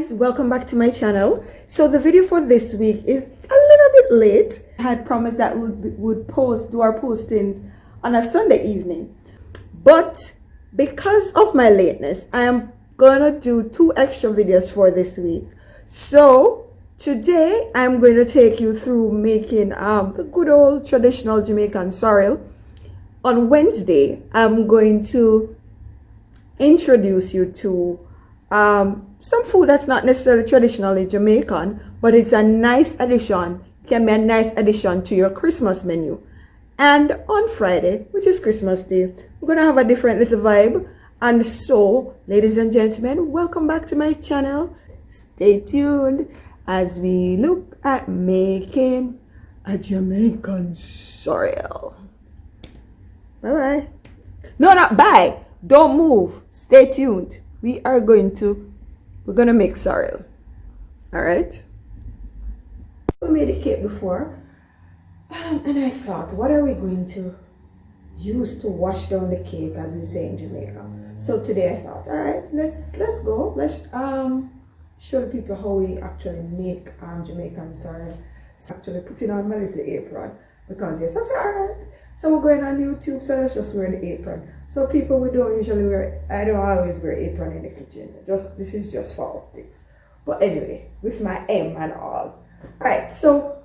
guys, welcome back to my channel. So the video for this week is a little bit late. I had promised that we would do our postings on a Sunday evening, but because of my lateness, I am gonna do 2 extra videos for this week. So today I'm going to take you through making the good old traditional Jamaican sorrel. On Wednesday, I'm going to introduce you to some food that's not necessarily traditionally Jamaican, but it's a nice addition. It can be a nice addition to your Christmas menu. And on Friday, which is Christmas Day, we're gonna have a different little vibe. And so, ladies and gentlemen, welcome back to my channel. Stay tuned as we look at making a Jamaican sorrel. Bye bye. No, not bye. Don't move. Stay tuned. We're gonna make sorrel. Alright? We made a cake before. And I thought, what are we going to use to wash down the cake, as we say in Jamaica? So today I thought, alright, let's go. Let's show the people how we actually make Jamaican sorrel. Actually putting on my little apron because yes, I said alright. So we're going on YouTube, so let's just wear the apron. So people, we don't usually wear, I don't always wear apron in the kitchen. This is just for optics. But anyway, with my M and all. Alright, so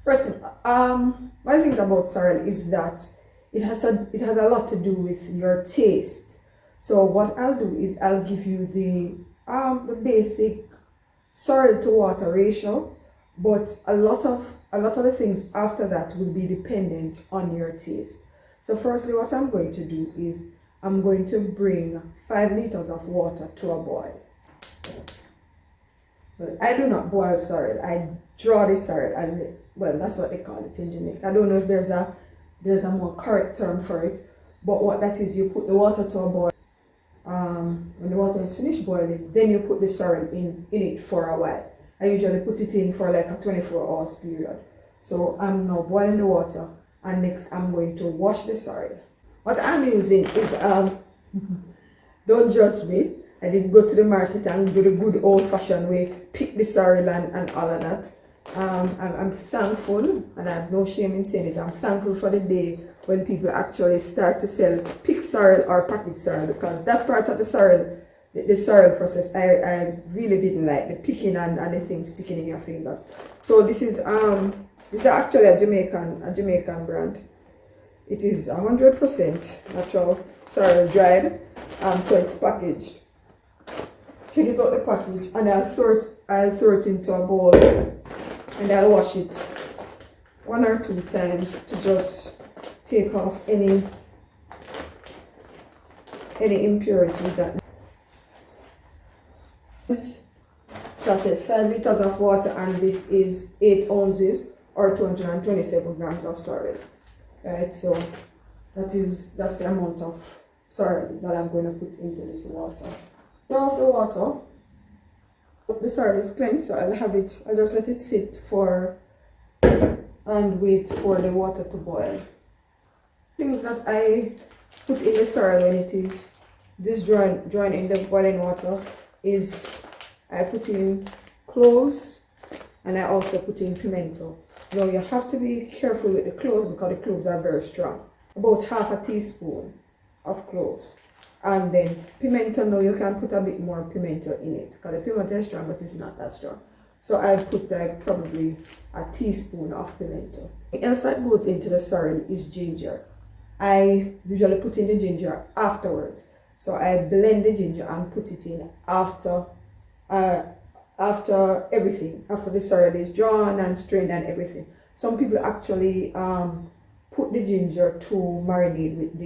first thing, one of the things about sorrel is that it has a lot to do with your taste. So what I'll do is I'll give you the basic sorrel to water ratio, but a lot of the things after that will be dependent on your taste. So firstly, what I'm going to do is I'm going to bring 5 liters of water to a boil. But I do not boil sorrel. I draw the sorrel, well, that's what they call it in Jamaica. I don't know if there's a more correct term for it, but what that is, you put the water to a boil. When the water is finished boiling, then you put the sorrel in it for a while. I usually put it in for like a 24 hours period. So I'm now boiling the water, and next I'm going to wash the sorrel. What I'm using is don't judge me, I didn't go to the market and do the good old-fashioned way, pick the sorrel and all of that. I'm thankful, and I have no shame in saying it, I'm thankful for the day when people actually start to sell pick sorrel or packet sorrel, because that part of the sorrel, the sorrel process, I really didn't like the picking and the things sticking in your fingers. So this is actually a Jamaican brand. It is 100% natural sorrel dried, so it's packaged. Take it out the package, and I'll throw it into a bowl, and I'll wash it 1 or 2 times to just take off any impurities that. This process 5 liters of water, and this is 8 ounces or 227 grams of sorrel. Right, so that's the amount of sorrel that I'm going to put into this water. Pour off the water. The sorrel is cleansed, so I'll just let it sit and wait for the water to boil. Things that I put in the sorrel when it is this drawn in the boiling water is I put in cloves, and I also put in pimento. Now you have to be careful with the cloves because the cloves are very strong. About half a teaspoon of cloves. And then pimento, now you can put a bit more pimento in it because the pimento is strong, but it's not that strong. So I put like probably a teaspoon of pimento. The else that goes into the sorrel is ginger. I usually put in the ginger afterwards. So I blend the ginger and put it in after everything, after the sorrel is drawn and strained and everything. Some people actually put the ginger to marinate with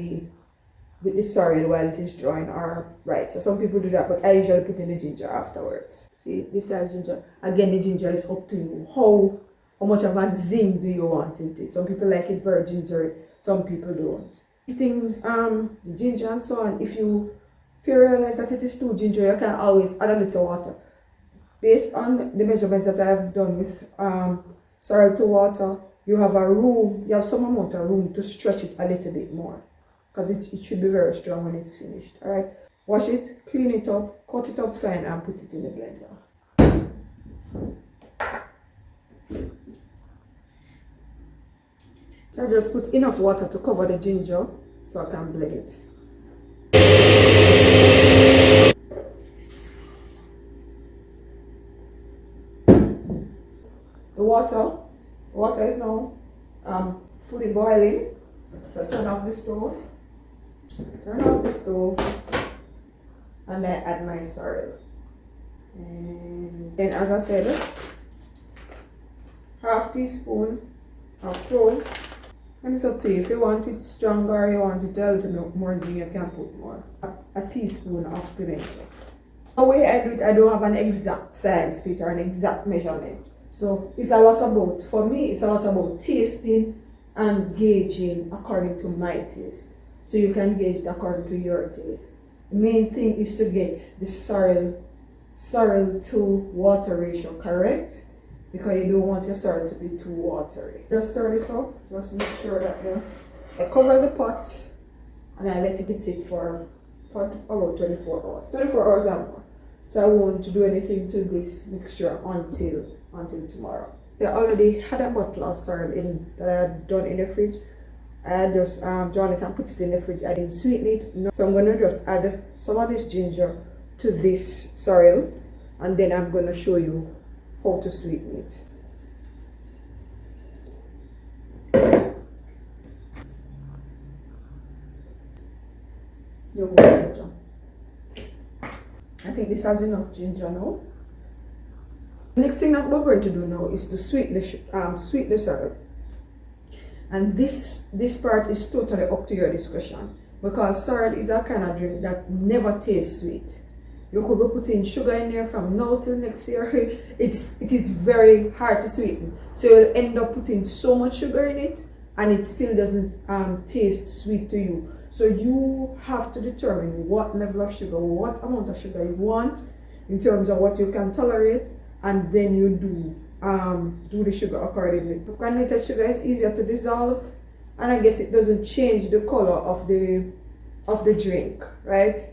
the sorrel while it is drawing, or right. So some people do that, but I usually put in the ginger afterwards. See, this is ginger. Again, the ginger is up to you. How much of a zing do you want in it? Some people like it very gingery, some people don't. These things, the ginger and so on, if you realize that it is too ginger, you can always add a little water. Based on the measurements that I have done with sorrel to water, you have some amount of room to stretch it a little bit more, because it should be very strong when it's finished. Alright, wash it, clean it up, cut it up fine, and put it in the blender. So I just put enough water to cover the ginger so I can blend it. The water is now fully boiling. So turn off the stove. And then add my sorrel. And then, as I said, half teaspoon of cloves. And it's up to you. If you want it stronger, you want it a little more zing, you can put more. A teaspoon of pimento. The way I do it, I don't have an exact science to it or an exact measurement. So it's a lot about, for me, it's a lot about tasting and gauging according to my taste. So you can gauge it according to your taste. The main thing is to get the sorrel to water ratio correct, because you don't want your sorrel to be too watery. Just stir this up, just make sure that I cover the pot and I let it sit for about 24 hours. 24 hours and more. So I won't do anything to this mixture until tomorrow. I already had a bottle of sorrel that I had done in the fridge. I had just drawn it and put it in the fridge. I didn't sweeten it. No. So I'm going to just add some of this ginger to this sorrel, and then I'm going to show you how to sweeten it. I think this has enough ginger now. The next thing that we're going to do now is to sweeten the sorrel. And this part is totally up to your discretion, because sorrel is a kind of drink that never tastes sweet. You could be putting sugar in there from now till next year. It is very hard to sweeten. So you'll end up putting so much sugar in it and it still doesn't taste sweet to you. So you have to determine what level of sugar, what amount of sugar you want in terms of what you can tolerate, and then you do the sugar accordingly. Granulated sugar is easier to dissolve, and I guess it doesn't change the color of the drink, right?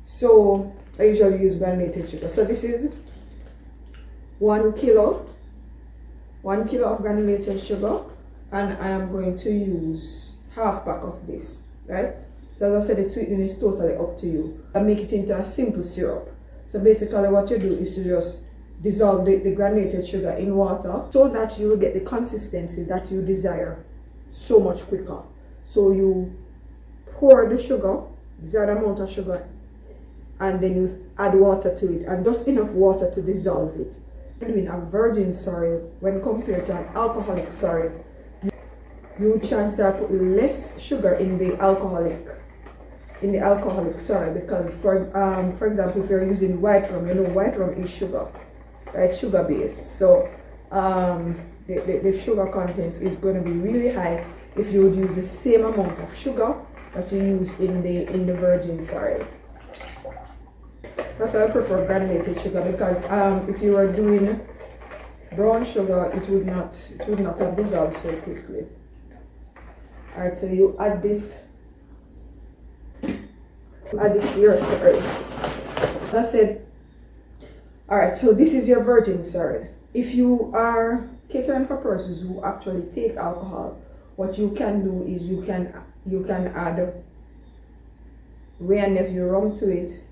So I usually use granulated sugar. So this is 1 kilo of granulated sugar, and I am going to use half pack of this, right? So as I said, the sweetening is totally up to you. I make it into a simple syrup. So basically what you do is to just dissolve the granulated sugar in water so that you will get the consistency that you desire so much quicker. So you pour the sugar, desired amount of sugar, and then you add water to it, and just enough water to dissolve it. Doing a virgin sorrel when compared to an alcoholic sorrel, you chances are put less sugar in the alcoholic sorrel, because for example, if you're using white rum, you know white rum is sugar, right? Sugar based. So the sugar content is going to be really high if you would use the same amount of sugar that you use in the virgin sorrel. That's why I prefer granulated sugar, because if you were doing brown sugar, it would not have dissolved so quickly. Alright, so you add this to your sorrel. As I said, alright, so this is your virgin sorrel. If you are catering for persons who actually take alcohol, what you can do is you can add Ray and Nephew rum to it,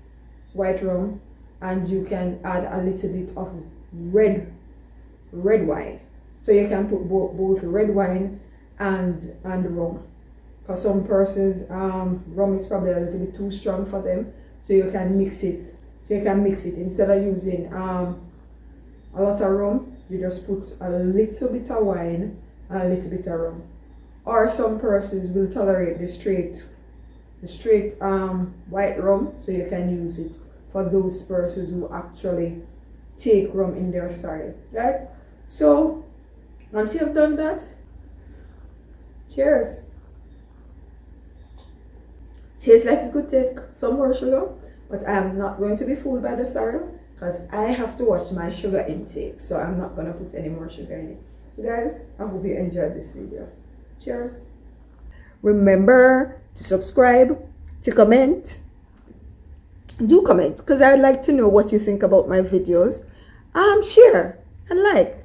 white rum, and you can add a little bit of red wine. So you can put both red wine and rum. For some persons, rum is probably a little bit too strong for them, so you can mix it. Instead of using a lot of rum, you just put a little bit of wine and a little bit of rum. Or some persons will tolerate the straight white rum, so you can use it for those persons who actually take rum in their sorrel, right? So once you've done that, cheers. Tastes like you could take some more sugar, but I am not going to be fooled by the sorrel, because I have to watch my sugar intake, so I'm not going to put any more sugar in it. So guys, I hope you enjoyed this video. Cheers. Remember to subscribe, to comment. Do comment, because I'd like to know what you think about my videos, share and like.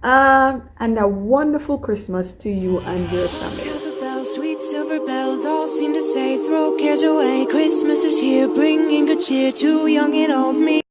And a wonderful Christmas to you and your family. Silver bells, sweet silver bells, all seem to say, throw cares away. Christmas is here, bringing good cheer to young and old me.